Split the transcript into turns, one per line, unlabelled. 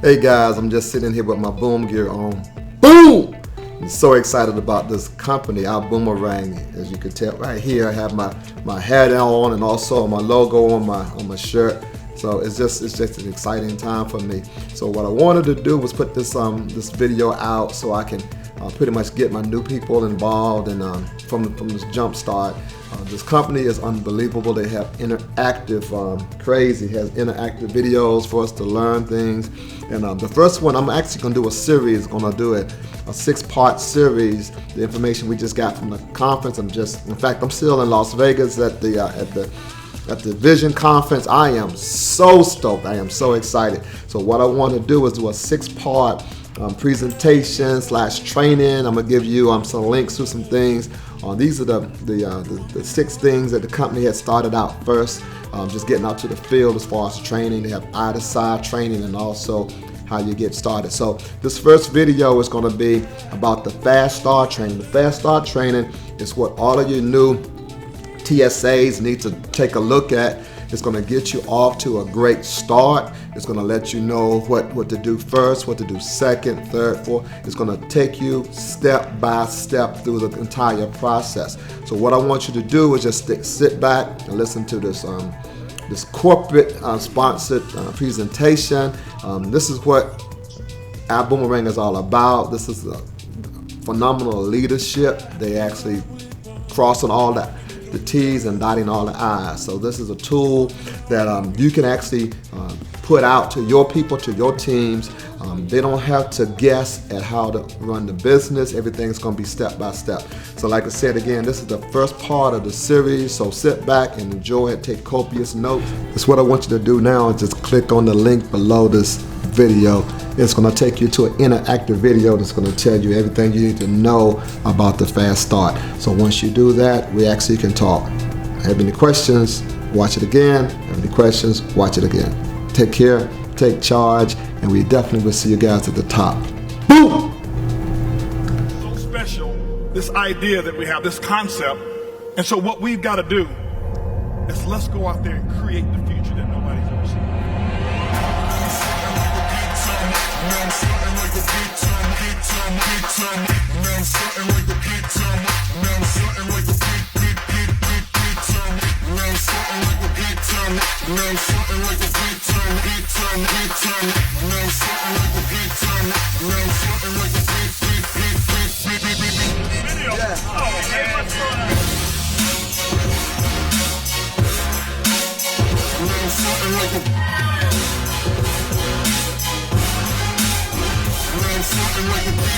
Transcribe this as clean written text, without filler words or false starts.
Hey guys, I'm just sitting here with my boom gear on. Boom! I'm so excited about this company, iBÜÜMERANG. As you can tell right here, I have my hat on and also my logo on my shirt. So it's just an exciting time for me. So what I wanted to do was put this video out so I can pretty much get my new people involved, and from this jump start. This company is unbelievable. They have interactive, crazy, has interactive videos for us to learn things. And the first one, I'm actually gonna do a series, gonna do a 6-part series. The information we just got from the conference. In fact, I'm still in Las Vegas at the Vision Conference. I am so stoked. I am so excited. So what I want to do is do a 6-part presentation / training. I'm gonna give you some links to some things. These are the 6 things that the company had started out first, just getting out to the field as far as training. They have eye-to-side training and also how you get started. So this first video is going to be about the fast start training. The fast start training is what all of your new TSAs need to take a look at. It's going to get you off to a great start. It's going to let you know what to do first, what to do second, third, fourth. It's going to take you step by step through the entire process. So what I want you to do is just sit back and listen to this corporate sponsored presentation. This is what iBÜÜMERANG is all about. This is a phenomenal leadership. They actually crossing all the T's and dotting all the I's. So this is a tool that you can actually put out to your people, to your teams. They don't have to guess at how to run the business. Everything's going to be step by step. So like I said again, this is the first part of the series. So sit back and enjoy it. Take copious notes. That's what I want you to do now, is just click on the link below this video. It's going to take you to an interactive video that's going to tell you everything you need to know about the fast start. So once you do that, we actually can talk. Have any questions? Watch it again. Have any questions? Watch it again. Take care, take charge, and we definitely will see you guys at the top. Boom!
So special, this idea that we have, this concept. And so what we've got to do is let's go out there and create the future that nobody's ever seen.
Something like a beat,